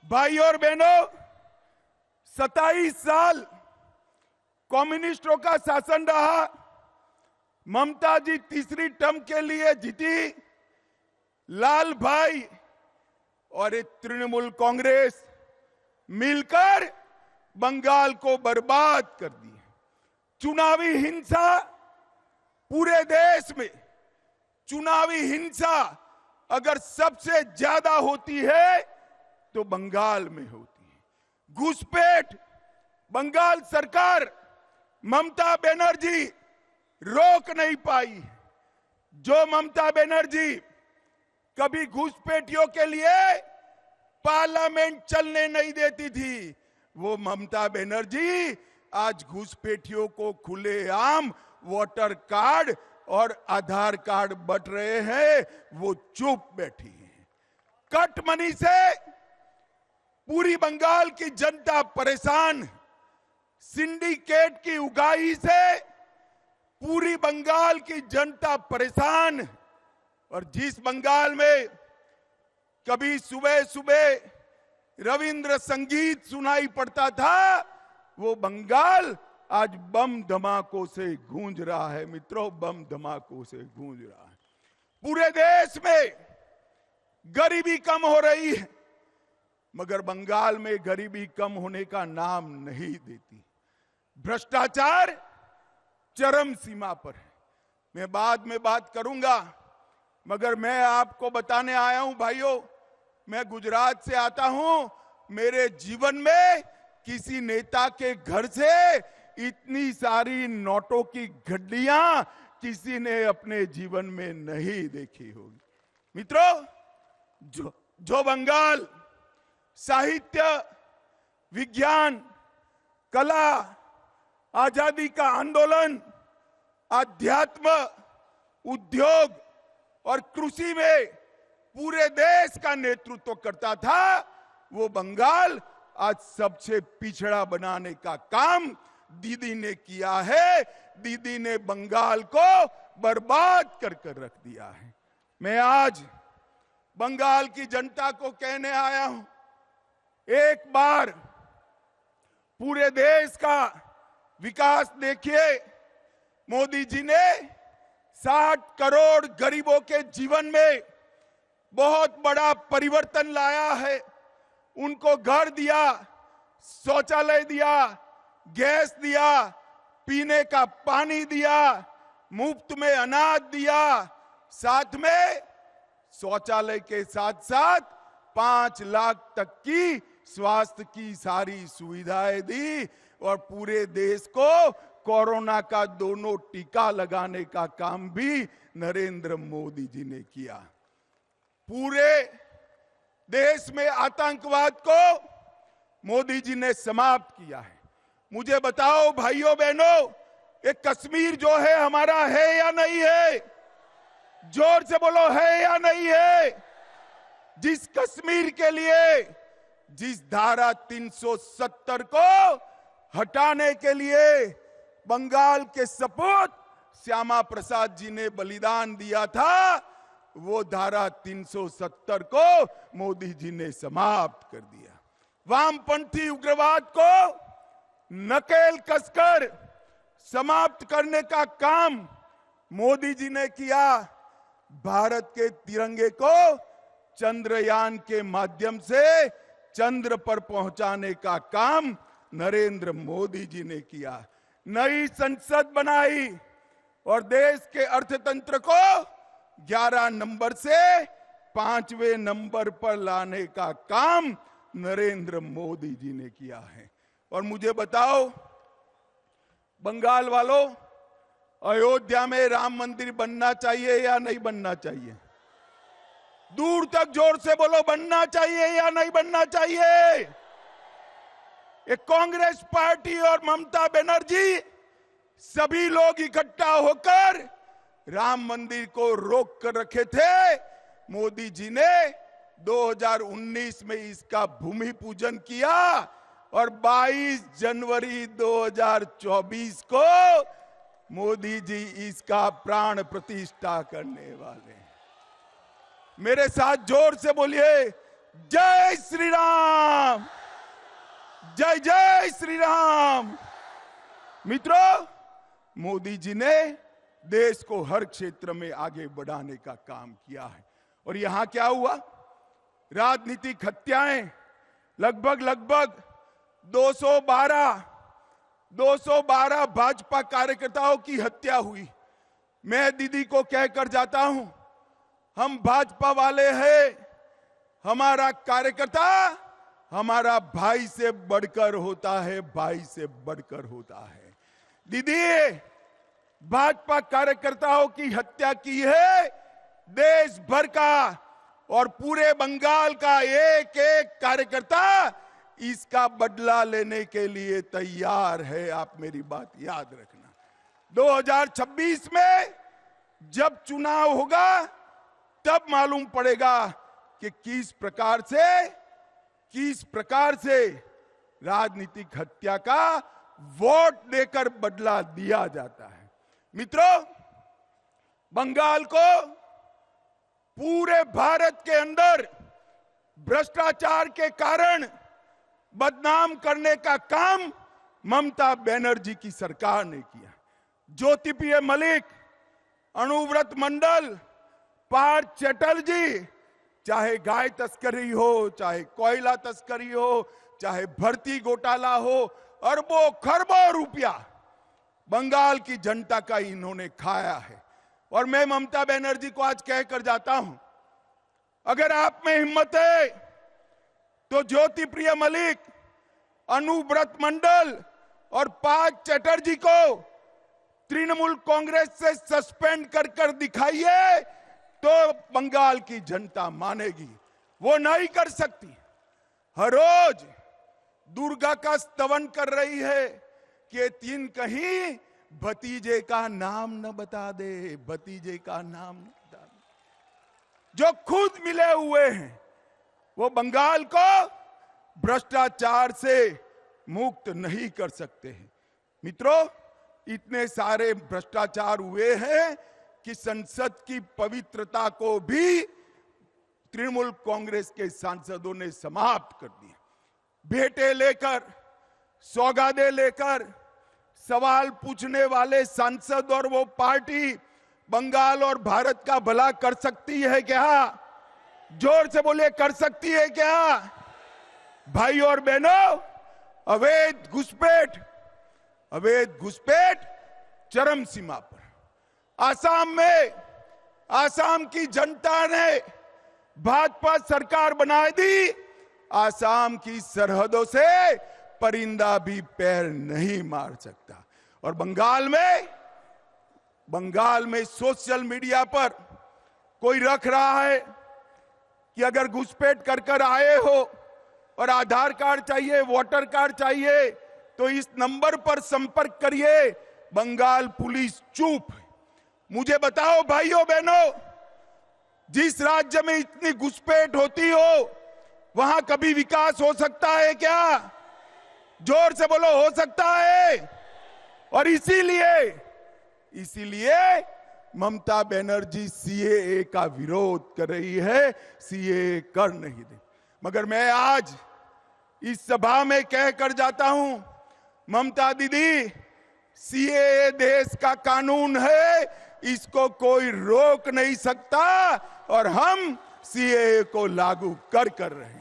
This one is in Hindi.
भाई और बहनों, 27 साल कम्युनिस्टों का शासन रहा। ममता जी तीसरी टर्म के लिए जीती। लाल भाई और एक तृणमूल कांग्रेस मिलकर बंगाल को बर्बाद कर दी। चुनावी हिंसा पूरे देश में, चुनावी हिंसा अगर सबसे ज्यादा होती है तो बंगाल में होती है। घुसपैठ बंगाल सरकार ममता बनर्जी रोक नहीं पाई। जो ममता बनर्जी कभी घुसपैठियों के लिए पार्लियामेंट चलने नहीं देती थी, वो ममता बनर्जी आज घुसपैठियों को खुलेआम वोटर कार्ड और आधार कार्ड बंट रहे हैं, वो चुप बैठी है। कट मनी से पूरी बंगाल की जनता परेशान। सिंडिकेट की उगाही से पूरी बंगाल की जनता परेशान। और जिस बंगाल में कभी सुबह सुबह रविंद्र संगीत सुनाई पड़ता था, वो बंगाल आज बम धमाकों से गूंज रहा है। मित्रों, बम धमाकों से गूंज रहा है। पूरे देश में गरीबी कम हो रही है, मगर बंगाल में गरीबी कम होने का नाम नहीं देती। भ्रष्टाचार चरम सीमा पर है। मैं बाद में बात करूंगा, मगर मैं आपको बताने आया हूं भाइयों, मैं गुजरात से आता हूं। मेरे जीवन में किसी नेता के घर से इतनी सारी नोटों की गड्डियां किसी ने अपने जीवन में नहीं देखी होगी। मित्रों, जो बंगाल साहित्य, विज्ञान, कला, आजादी का आंदोलन, आध्यात्म, उद्योग और कृषि में पूरे देश का नेतृत्व करता था, वो बंगाल आज सबसे पिछड़ा बनाने का काम दीदी ने किया है। दीदी ने बंगाल को बर्बाद कर रख दिया है। मैं आज बंगाल की जनता को कहने आया हूं, एक बार पूरे देश का विकास देखिए। मोदी जी ने 60 करोड़ गरीबों के जीवन में बहुत बड़ा परिवर्तन लाया है। उनको घर दिया, शौचालय दिया, गैस दिया, पीने का पानी दिया, मुफ्त में अनाज दिया, साथ में शौचालय के साथ साथ 5 लाख तक की स्वास्थ्य की सारी सुविधाएं दी। और पूरे देश को कोरोना का दोनों टीका लगाने का काम भी नरेंद्र मोदी जी ने किया। पूरे देश में आतंकवाद को मोदी जी ने समाप्त किया है। मुझे बताओ भाइयों बहनों, ये कश्मीर जो है हमारा है या नहीं है? जोर से बोलो, है या नहीं है? जिस कश्मीर के लिए, जिस धारा 370 को हटाने के लिए बंगाल के सपूत श्यामा प्रसाद जी ने बलिदान दिया था, वो धारा 370 को मोदी जी ने समाप्त कर दिया। वामपंथी उग्रवाद को नकेल कसकर समाप्त करने का काम मोदी जी ने किया। भारत के तिरंगे को चंद्रयान के माध्यम से चंद्र पर पहुंचाने का काम नरेंद्र मोदी जी ने किया। नई संसद बनाई और देश के अर्थतंत्र को 11 नंबर से 5वें नंबर पर लाने का काम नरेंद्र मोदी जी ने किया है। और मुझे बताओ बंगाल वालों, अयोध्या में राम मंदिर बनना चाहिए या नहीं बनना चाहिए? दूर तक जोर से बोलो, बनना चाहिए या नहीं बनना चाहिए? एक कांग्रेस पार्टी और ममता बनर्जी सभी लोग इकट्ठा होकर राम मंदिर को रोक कर रखे थे। मोदी जी ने 2019 में इसका भूमि पूजन किया और 22 जनवरी 2024 को मोदी जी इसका प्राण प्रतिष्ठा करने वाले हैं। मेरे साथ जोर से बोलिए, जय श्री राम, जय जय श्री राम। मित्रों, मोदी जी ने देश को हर क्षेत्र में आगे बढ़ाने का काम किया है। और यहां क्या हुआ? राजनीतिक हत्याएं, लगभग 212 भाजपा कार्यकर्ताओं की हत्या हुई। मैं दीदी को कहकर जाता हूं, हम भाजपा वाले हैं, हमारा कार्यकर्ता हमारा भाई से बढ़कर होता है, भाई से बढ़कर होता है। दीदी, भाजपा कार्यकर्ताओं की हत्या की है देश भर का, और पूरे बंगाल का एक एक कार्यकर्ता इसका बदला लेने के लिए तैयार है। आप मेरी बात याद रखना। 2026 में जब चुनाव होगा तब मालूम पड़ेगा कि किस प्रकार से राजनीतिक हत्या का वोट देकर बदला दिया जाता है। मित्रों, बंगाल को पूरे भारत के अंदर भ्रष्टाचार के कारण बदनाम करने का काम ममता बनर्जी की सरकार ने किया। ज्योतिप्रिय मलिक, अनुव्रत मंडल, पार्थ चैटर्जी, चाहे गाय तस्करी हो, चाहे कोयला तस्करी हो, चाहे भर्ती घोटाला हो, अरबों खरबों रुपया बंगाल की जनता का इन्होंने खाया है। और मैं ममता बनर्जी को आज कहकर जाता हूं, अगर आप में हिम्मत है तो ज्योतिप्रिय मलिक, अनुव्रत मंडल और पार्थ चैटर्जी को तृणमूल कांग्रेस से सस्पेंड कर दिखाइए, तो बंगाल की जनता मानेगी। वो नहीं कर सकती। हर रोज दुर्गा का स्तवन कर रही है कि तीन कहीं भतीजे का नाम न बता दे, भतीजे का नाम न बता दे। जो खुद मिले हुए हैं वो बंगाल को भ्रष्टाचार से मुक्त नहीं कर सकते हैं। मित्रों, इतने सारे भ्रष्टाचार हुए हैं कि संसद की पवित्रता को भी तृणमूल कांग्रेस के सांसदों ने समाप्त कर दिया। भेंटे लेकर, सौगादे लेकर सवाल पूछने वाले सांसद और वो पार्टी बंगाल और भारत का भला कर सकती है क्या? जोर से बोलिए, कर सकती है क्या? भाई और बहनों, अवैध घुसपैठ चरम सीमा पर। आसाम की जनता ने भाजपा सरकार बना दी। आसाम की सरहदों से परिंदा भी पैर नहीं मार सकता। और बंगाल में सोशल मीडिया पर कोई रख रहा है कि अगर घुसपैठ कर आए हो और आधार कार्ड चाहिए, वोटर कार्ड चाहिए, तो इस नंबर पर संपर्क करिए। बंगाल पुलिस चुप है। मुझे बताओ भाइयों बहनों, जिस राज्य में इतनी घुसपैठ होती हो वहां कभी विकास हो सकता है क्या? जोर से बोलो, हो सकता है? और इसीलिए ममता बनर्जी सीएए का विरोध कर रही है, सीएए कर नहीं दे। मगर मैं आज इस सभा में कहकर जाता हूं, ममता दीदी, सीएए देश का कानून है, इसको कोई रोक नहीं सकता और हम सीएए को लागू कर रहे हैं।